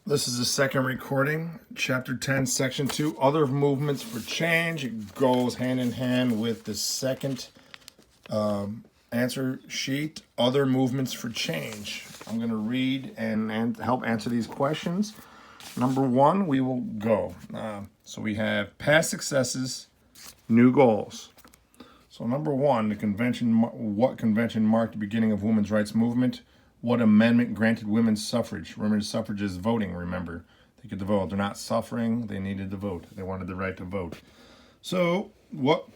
This is the second recording, Chapter 10, Section 2, Other Movements for Change. It goes hand in hand with the second answer sheet, Other Movements for Change. I'm going to read and help answer these questions. Number one, we will go. So we have past successes, new goals. So number one, what convention marked the beginning of women's rights movement? What amendment granted women's suffrage? Women's suffrage is voting, remember. They get to vote. They're not suffering. They needed to vote. They wanted the right to vote. So what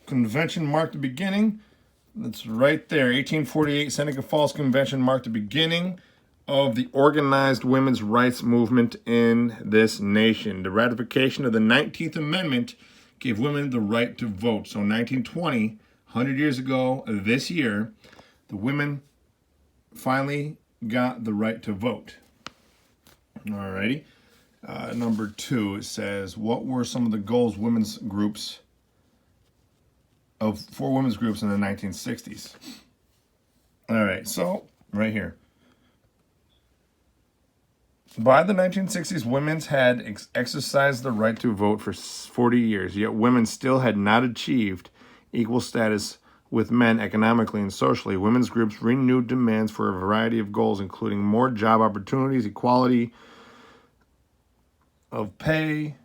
convention marked the beginning? That's right there. 1848 Seneca Falls Convention marked the beginning of the organized women's rights movement in this nation. The ratification of the 19th Amendment gave women the right to vote. So 1920, 100 years ago this year, the women finally got the right to vote. Alrighty. Number two, it says, what were some of the goals for women's groups in the 1960s? All right, so right here. By the 1960s, women had exercised the right to vote for 40 years, yet women still had not achieved equal status with men economically and socially. Women's groups renewed demands for a variety of goals, including more job opportunities, equality of pay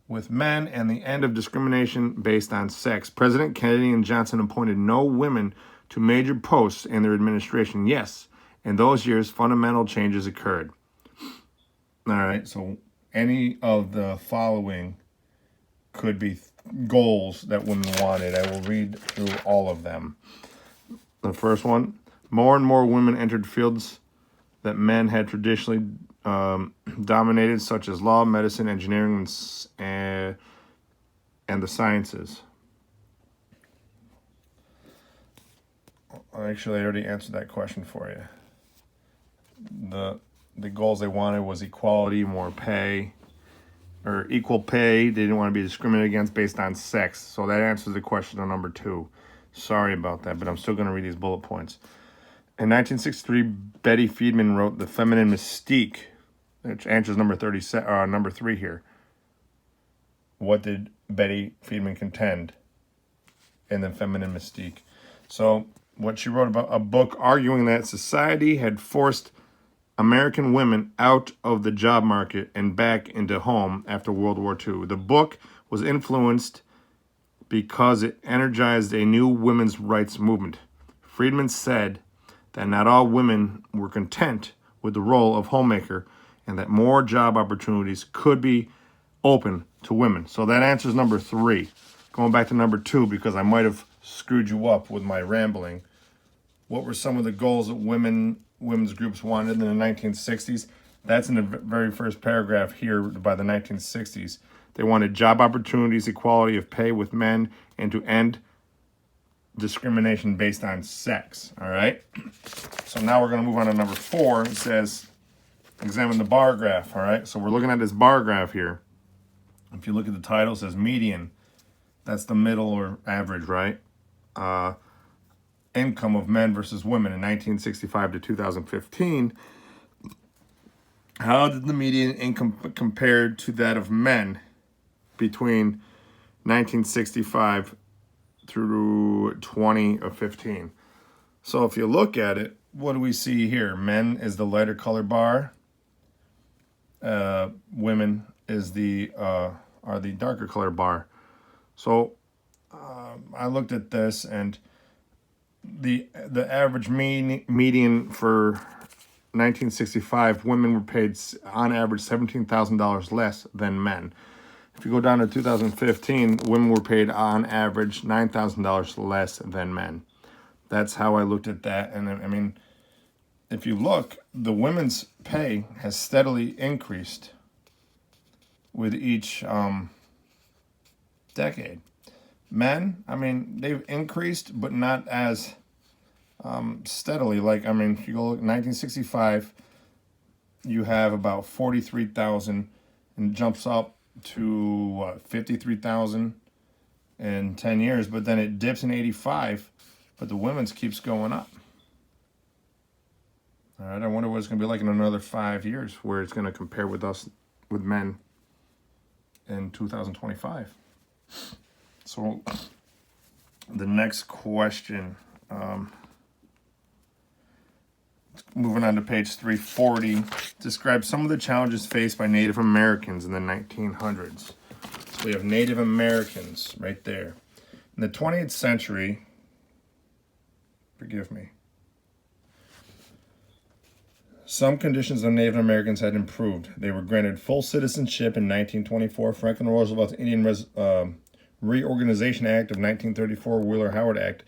with men, and the end of discrimination based on sex. President Kennedy and Johnson appointed no women to major posts in their administration. Yes, in those years, fundamental changes occurred. All right, so any of the following could be goals that women wanted. I will read through all of them. The first one, more and more women entered fields that men had traditionally dominated, such as law, medicine, engineering, and the sciences. Actually, I already answered that question for you. The goals they wanted was equality, more pay, or equal pay. They didn't want to be discriminated against based on sex. So that answers the question on number two. Sorry about that, but I'm still going to read these bullet points. In 1963, Betty Friedman wrote The Feminine Mystique, which answers number 3 here. What did Betty Friedman contend in The Feminine Mystique? So what she wrote about, a book arguing that society had forced American women out of the job market and back into home after World War II. The book was influenced because it energized a new women's rights movement. Friedman said that not all women were content with the role of homemaker and that more job opportunities could be open to women. So that answers number 3. Going back to number 2, because I might have screwed you up with my rambling. What were some of the goals that women's groups wanted in the 1960s? That's in the very first paragraph here by the 1960s. They wanted job opportunities, equality of pay with men, and to end discrimination based on sex. All right? So now we're going to move on to number 4. It says, examine the bar graph. All right? So we're looking at this bar graph here. If you look at the title, it says median. That's the middle or average, right? Income of men versus women in 1965 to 2015. How did the median income compare to that of men between 1965 through 2015? So if you look at it, what do we see here? Men is the lighter color bar. Women is are the darker color bar. So I looked at this, and the average median for 1965, women were paid on average $17,000 less than men. If you go down to 2015, women were paid on average $9,000 less than men. That's how I looked at that. And I mean, if you look, the women's pay has steadily increased with each decade. Men, I mean, they've increased, but not as steadily. Like, I mean, if you go look, 1965, you have about 43,000, and jumps up to 53,000 in 10 years, but then it dips in 85, but the women's keeps going up. All right, I wonder what it's going to be like in another 5 years, where it's going to compare with us, with men in 2025. So the next question, moving on to page 340, describes some of the challenges faced by Native Americans in the 1900s. So we have Native Americans right there. In the 20th century, forgive me, some conditions of Native Americans had improved. They were granted full citizenship in 1924. Franklin Roosevelt's Indian Reorganization Act of 1934, Wheeler-Howard Act,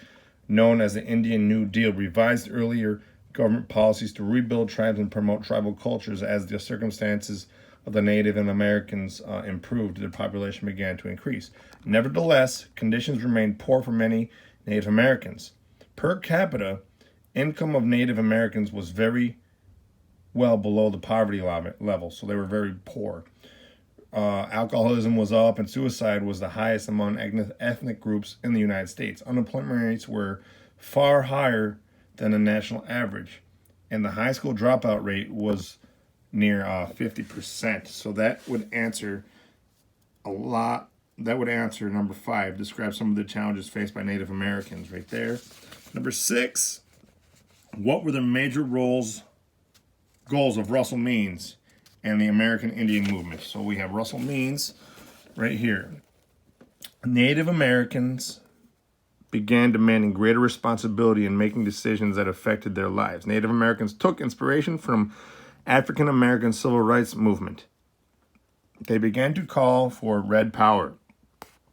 known as the Indian New Deal, revised earlier government policies to rebuild tribes and promote tribal cultures. As the circumstances of the Native Americans improved, their population began to increase. Nevertheless, conditions remained poor for many Native Americans. Per capita, income of Native Americans was very well below the poverty level, so they were very poor. Alcoholism was up, and suicide was the highest among ethnic groups in the United States. Unemployment rates were far higher than the national average, and the high school dropout rate was near 50%. So that would answer a lot. That would answer number 5, describe some of the challenges faced by Native Americans right there. Number 6, what were the major goals of Russell Means and the American Indian movement? So we have Russell Means right here. Native Americans began demanding greater responsibility in making decisions that affected their lives. Native Americans took inspiration from African American civil rights movement. They began to call for red power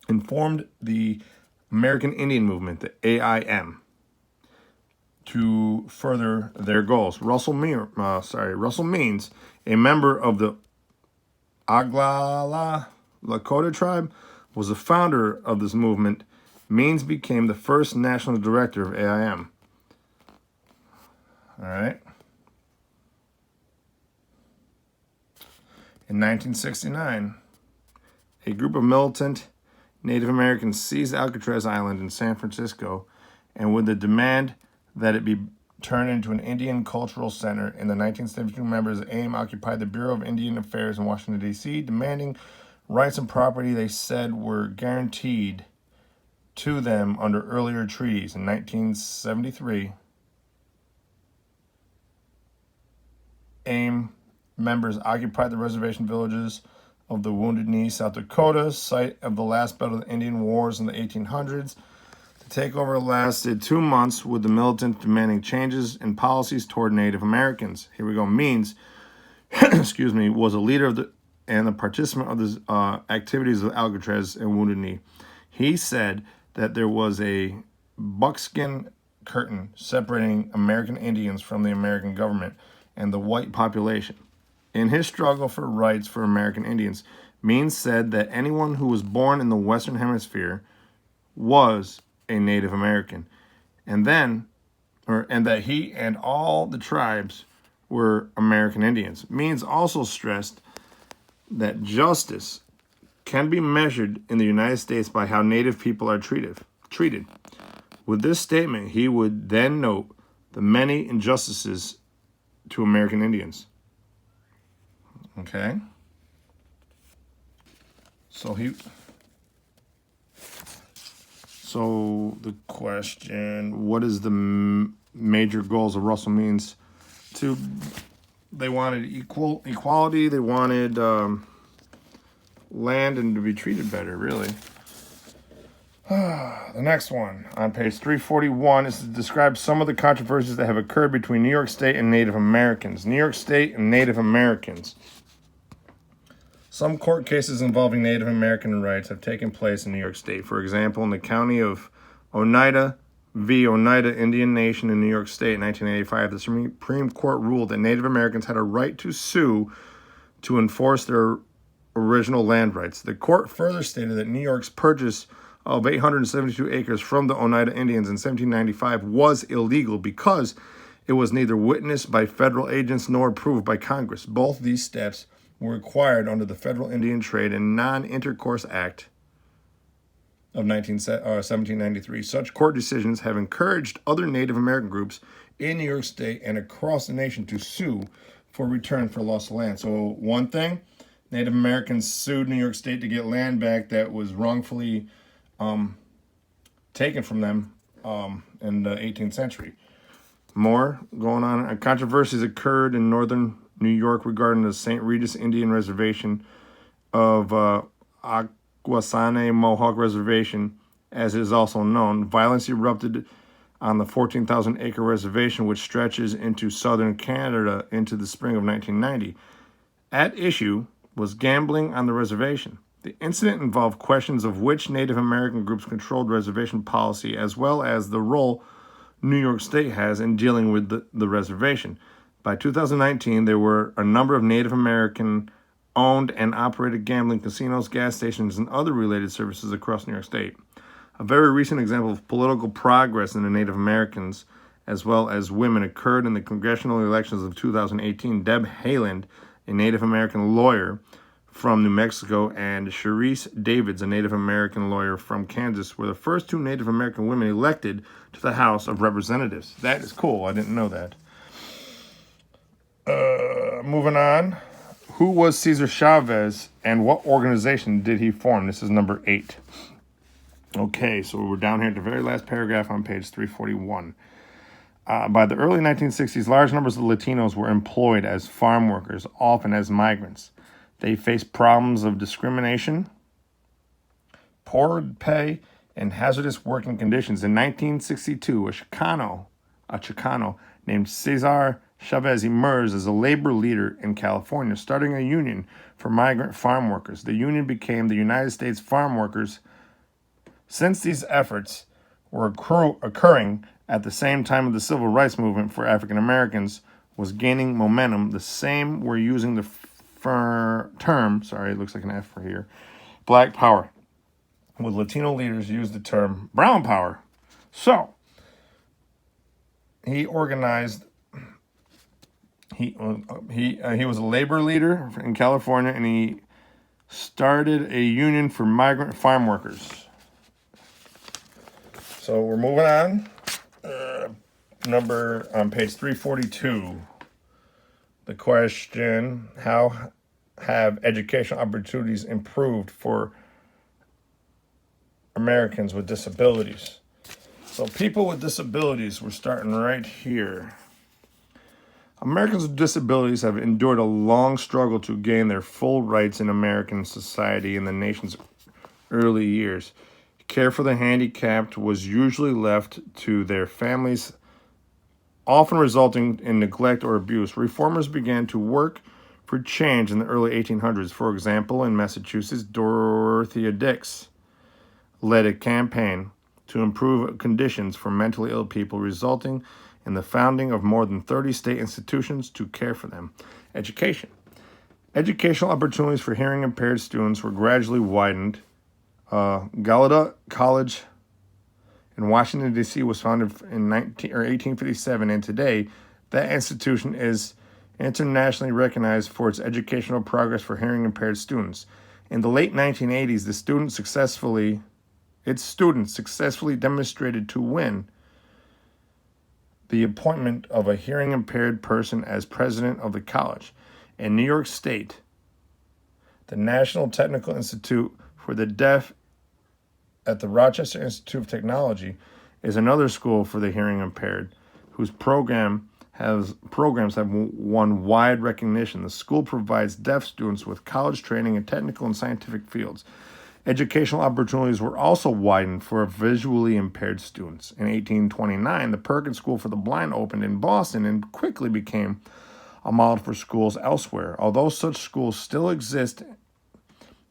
and formed the American Indian movement, the AIM, to further their goals. Russell Means, a member of the Oglala Lakota tribe, was the founder of this movement. Means became the first national director of AIM. All right. In 1969, a group of militant Native Americans seized Alcatraz Island in San Francisco, and with the demand that it be turned into an Indian cultural center. In the 1972, members of AIM occupied the Bureau of Indian Affairs in Washington, D.C., demanding rights and property they said were guaranteed to them under earlier treaties. In 1973, AIM members occupied the reservation villages of the Wounded Knee, South Dakota, site of the last battle of the Indian Wars in the 1800s. The takeover lasted 2 months, with the militants demanding changes in policies toward Native Americans. Here we go. Means, excuse me, was a leader of and a participant of the activities of Alcatraz and Wounded Knee. He said that there was a buckskin curtain separating American Indians from the American government and the white population. In his struggle for rights for American Indians, Means said that anyone who was born in the Western Hemisphere was a Native American, and that he and all the tribes were American Indians. Means also stressed that justice can be measured in the United States by how Native people are treated. With this statement, he would then note the many injustices to American Indians. Okay? So the question, what is the major goals of Russell Means? They wanted equality, they wanted land and to be treated better, really. The next one on page 341 is to describe some of the controversies that have occurred between New York State and Native Americans. New York State and Native Americans. Some court cases involving Native American rights have taken place in New York State. For example, in the county of Oneida v. Oneida Indian Nation in New York State in 1985, the Supreme Court ruled that Native Americans had a right to sue to enforce their original land rights. The court further stated that New York's purchase of 872 acres from the Oneida Indians in 1795 was illegal because it was neither witnessed by federal agents nor approved by Congress. Both these steps were required under the Federal Indian Trade and Non-Intercourse Act of 1793. Such court decisions have encouraged other Native American groups in New York State and across the nation to sue for return for lost land. So one thing, Native Americans sued New York State to get land back that was wrongfully taken from them in the 18th century. More going on. Controversies occurred in northern New York regarding the St. Regis Indian Reservation of Akwesasne Mohawk Reservation, as it is also known. Violence erupted on the 14,000-acre reservation, which stretches into southern Canada into the spring of 1990. At issue was gambling on the reservation. The incident involved questions of which Native American groups controlled reservation policy, as well as the role New York State has in dealing with the reservation. By 2019, there were a number of Native American owned and operated gambling casinos, gas stations, and other related services across New York State. A very recent example of political progress in the Native Americans, as well as women, occurred in the congressional elections of 2018. Deb Haaland, a Native American lawyer from New Mexico, and Sharice Davids, a Native American lawyer from Kansas, were the first two Native American women elected to the House of Representatives. That is cool. I didn't know that. Moving on. Who was Cesar Chavez and what organization did he form? This is number 8. Okay, so we're down here at the very last paragraph on page 341. By the early 1960s, large numbers of Latinos were employed as farm workers, often as migrants. They faced problems of discrimination, poor pay, and hazardous working conditions. In 1962, a Chicano named Cesar Chavez emerged as a labor leader in California, starting a union for migrant farm workers. The union became the United States Farm Workers. Since these efforts were occurring at the same time of the civil rights movement for African Americans was gaining momentum, the same were using the term, sorry, it looks like an F for here, Black Power, with Latino leaders use the term Brown Power. So, he organized, he was a labor leader in California, and he started a union for migrant farm workers. So we're moving on. Number on page 342. The question, how have educational opportunities improved for Americans with disabilities? So people with disabilities, we're starting right here. Americans with disabilities have endured a long struggle to gain their full rights in American society in the nation's early years. Care for the handicapped was usually left to their families, often resulting in neglect or abuse. Reformers began to work for change in the early 1800s. For example, in Massachusetts, Dorothea Dix led a campaign to improve conditions for mentally ill people, resulting in the founding of more than 30 state institutions to care for them. Education. Educational opportunities for hearing impaired students were gradually widened. Gallaudet College in Washington, D.C. was founded in 1857, and today that institution is internationally recognized for its educational progress for hearing impaired students. In the late 1980s, its students successfully demonstrated to win the appointment of a hearing impaired person as president of the college. In New York State, the National Technical Institute for the Deaf at the Rochester Institute of Technology is another school for the hearing impaired, whose programs have won wide recognition. The school provides deaf students with college training in technical and scientific fields. Educational opportunities were also widened for visually impaired students. In 1829, the Perkins School for the Blind opened in Boston and quickly became a model for schools elsewhere. Although such schools still exist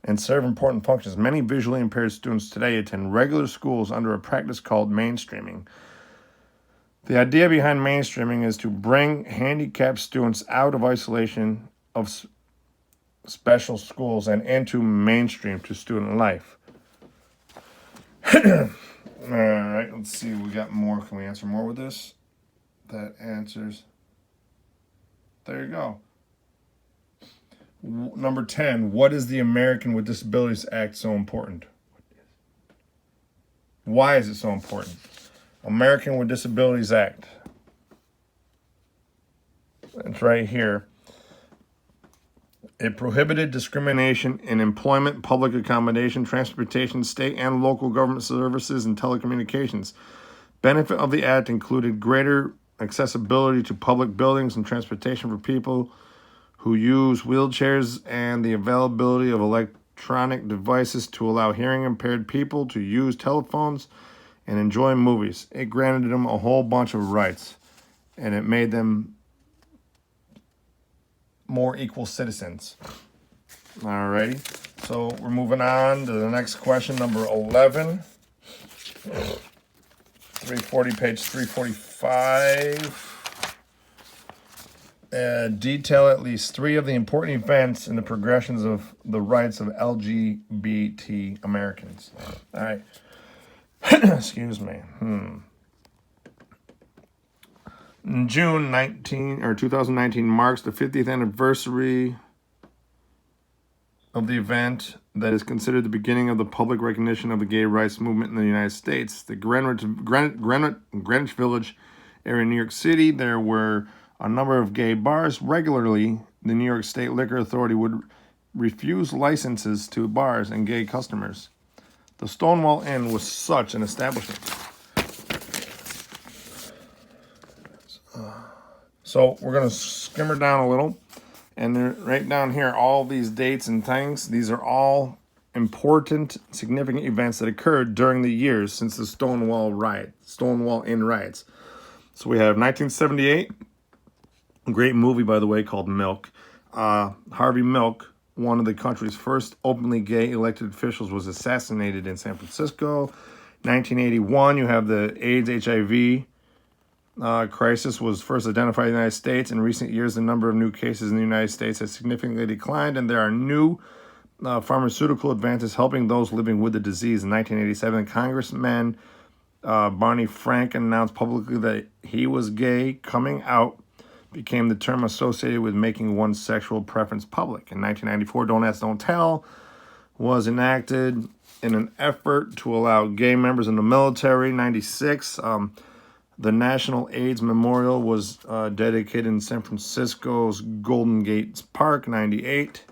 and serve important functions, many visually impaired students today attend regular schools under a practice called mainstreaming. The idea behind mainstreaming is to bring handicapped students out of isolation of special schools and into mainstream to student life. All right, let's see. We got more. Can we answer more with this? That answers. There you go. Number 10. What is the American with Disabilities Act so important? Why is it so important? American with Disabilities Act. It's right here. It prohibited discrimination in employment, public accommodation, transportation, state and local government services, and telecommunications. Benefit of the act included greater accessibility to public buildings and transportation for people who use wheelchairs and the availability of electronic devices to allow hearing impaired people to use telephones and enjoy movies. It granted them a whole bunch of rights, and it made them more equal citizens. Alrighty, so we're moving on to the next question, number 11. 340, page 345. Detail at least 3 of the important events in the progressions of the rights of LGBT Americans. All right. Excuse me. In June 2019 marks the 50th anniversary of the event that is considered the beginning of the public recognition of the gay rights movement in the United States. The Greenwich Village area in New York City, there were a number of gay bars. Regularly, the New York State Liquor Authority would refuse licenses to bars and gay customers. The Stonewall Inn was such an establishment. So we're going to skimmer down a little. And right down here, all these dates and things, these are all important, significant events that occurred during the years since the Stonewall Inn riots. So we have 1978, a great movie, by the way, called Milk. Harvey Milk, one of the country's first openly gay elected officials, was assassinated in San Francisco. 1981, you have the AIDS-HIV crisis was first identified in the United States. In recent years, the number of new cases in the United States has significantly declined, and there are new pharmaceutical advances helping those living with the disease. In 1987, Congressman Barney Frank announced publicly that he was gay. Coming out became the term associated with making one's sexual preference public. In 1994, Don't Ask, Don't Tell was enacted in an effort to allow gay members in the military. 96, the National AIDS Memorial was dedicated in San Francisco's Golden Gate Park. 98.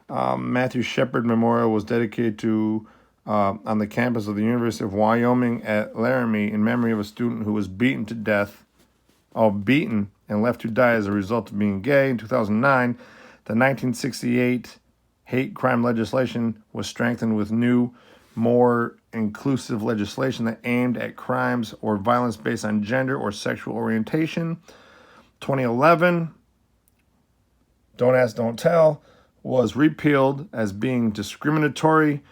Matthew Shepard Memorial was dedicated to on the campus of the University of Wyoming at Laramie in memory of a student who was beaten and left to die as a result of being gay. In 2009, the 1968 hate crime legislation was strengthened with new, more inclusive legislation that aimed at crimes or violence based on gender or sexual orientation. 2011, Don't Ask, Don't Tell was repealed as being discriminatory.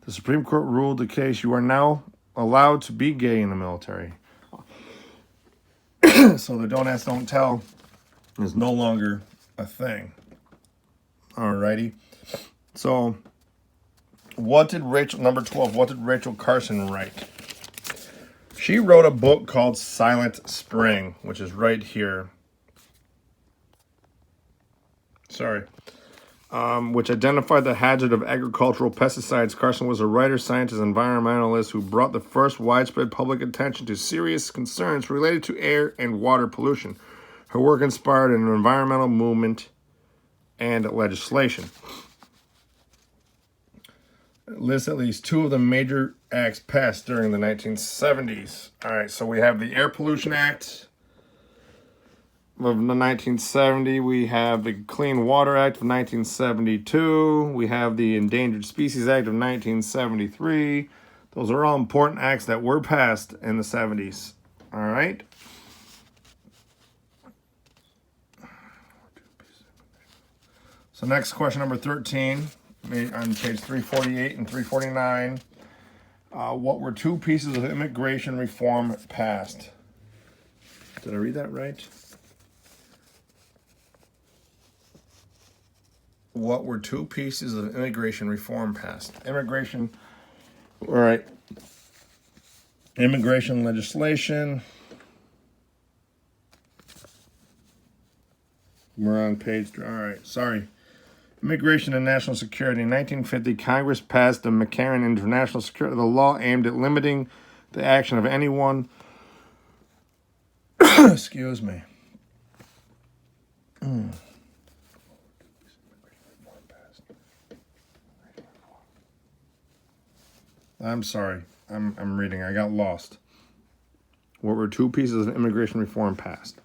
The Supreme Court ruled the case. You are now allowed to be gay in the military. So the Don't Ask, Don't Tell is no longer a thing. Alrighty. So number 12, what did Rachel Carson write? She wrote a book called Silent Spring, which is right here. Which identified the hazard of agricultural pesticides. Carson was a writer, scientist, and environmentalist who brought the first widespread public attention to serious concerns related to air and water pollution. Her work inspired an environmental movement and legislation. It lists at least 2 of the major acts passed during the 1970s. All right, so we have the Air Pollution Act of 1970. We have the Clean Water Act of 1972. We have the Endangered Species Act of 1973. Those are all important acts that were passed in the 70s. All right. So next question, number 13, on page 348 and 349. What were 2 pieces of immigration reform passed? Did I read that right? What were 2 pieces of immigration reform passed? Immigration legislation. We're on page, all right, sorry. Immigration and National Security. In 1950, Congress passed the McCarran International Security, the law aimed at limiting the action of anyone. Excuse me. I'm sorry. I'm reading. I got lost. What were two pieces of immigration reform passed?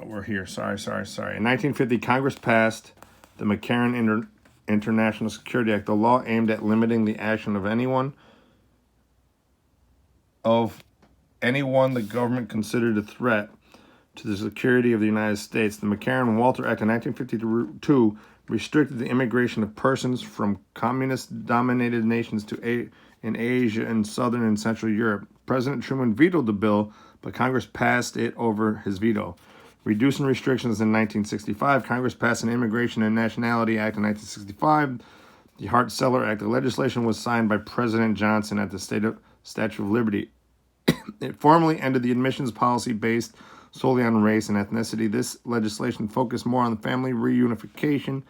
We're here. Sorry. In 1950, Congress passed the McCarran International Security Act, the law aimed at limiting the action of anyone the government considered a threat to the security of the United States. The McCarran-Walter Act of 1952 restricted the immigration of persons from communist-dominated nations in Asia and Southern and Central Europe. President Truman vetoed the bill, but Congress passed it over his veto. Reducing restrictions in 1965, Congress passed an Immigration and Nationality Act in 1965, the Hart-Celler Act. The legislation was signed by President Johnson at the Statue of Liberty. It formally ended the admissions policy based solely on race and ethnicity. This legislation focused more on family reunification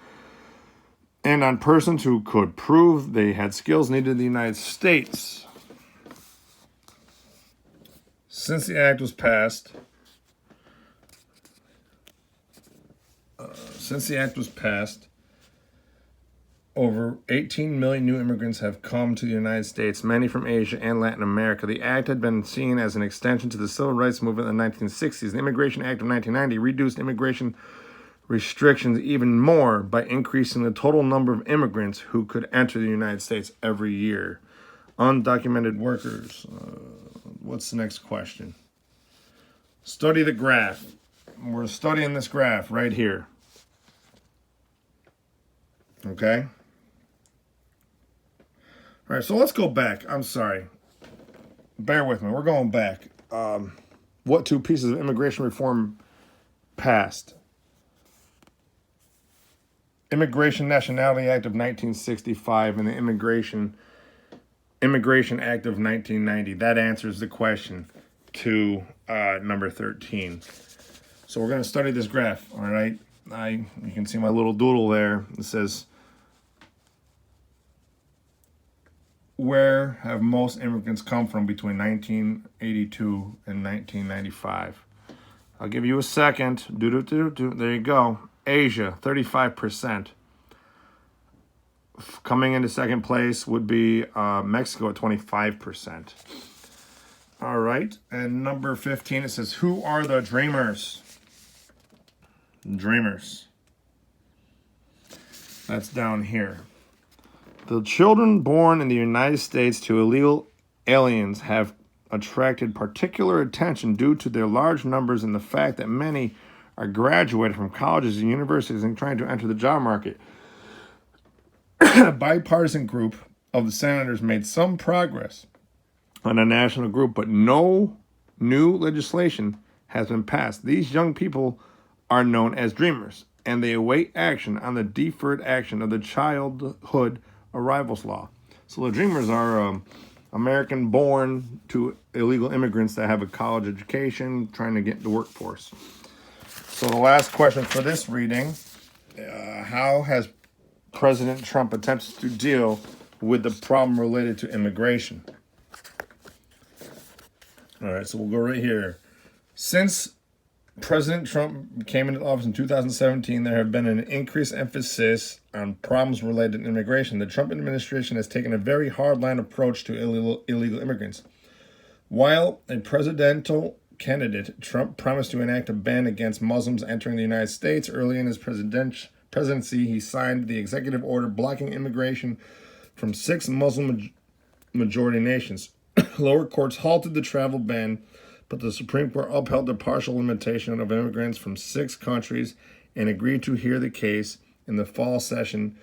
and on persons who could prove they had skills needed in the United States. Since the act was passed, over 18 million new immigrants have come to the United States, many from Asia and Latin America. The act had been seen as an extension to the civil rights movement in the 1960s. The Immigration Act of 1990 reduced immigration restrictions even more by increasing the total number of immigrants who could enter the United States every year. Undocumented workers. What's the next question? Study the graph. We're studying this graph right here. Okay? All right, so let's go back. I'm sorry. Bear with me. We're going back. What two pieces of immigration reform passed? Immigration Nationality Act of 1965 and the Immigration Act of 1990. That answers the question to number 13. So we're going to study this graph, all right? You can see my little doodle there. It says, where have most immigrants come from between 1982 and 1995? I'll give you a second. There you go. Asia, 35%. Coming into second place would be Mexico at 25%. All right. And number 15, it says, who are the dreamers? Dreamers. That's down here. The children born in the United States to illegal aliens have attracted particular attention due to their large numbers and the fact that many are graduated from colleges and universities and trying to enter the job market. A bipartisan group of the senators made some progress on a national group, but no new legislation has been passed. These young people are known as dreamers, and they await action on the deferred action of the Childhood Arrivals Law. So the dreamers are American born to illegal immigrants that have a college education trying to get into the workforce. So the last question for this reading, how has President Trump attempted to deal with the problem related to immigration? All right, so we'll go right here. Since President Trump came into office in 2017, there have been an increased emphasis on problems related to immigration. The Trump administration has taken a very hardline approach to illegal immigrants. While a presidential candidate, Trump promised to enact a ban against Muslims entering the United States. Early in his presidency, he signed the executive order blocking immigration from 6 Muslim-majority nations. Lower courts halted the travel ban, but the Supreme Court upheld the partial limitation of immigrants from 6 countries and agreed to hear the case in the fall session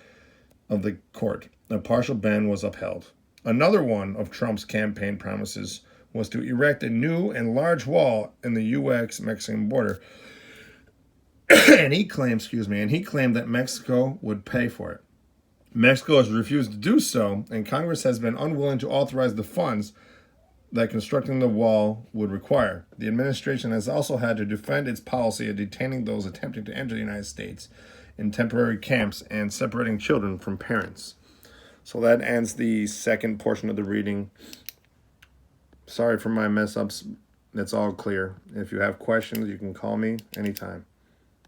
of the court. The partial ban was upheld. Another one of Trump's campaign promises was to erect a new and large wall in the U.S.-Mexican border. and he claimed that Mexico would pay for it. Mexico has refused to do so, and Congress has been unwilling to authorize the funds that constructing the wall would require. The administration has also had to defend its policy of detaining those attempting to enter the United States in temporary camps and separating children from parents. So that ends the second portion of the reading. Sorry for my mess ups. That's all clear. If you have questions, you can call me anytime.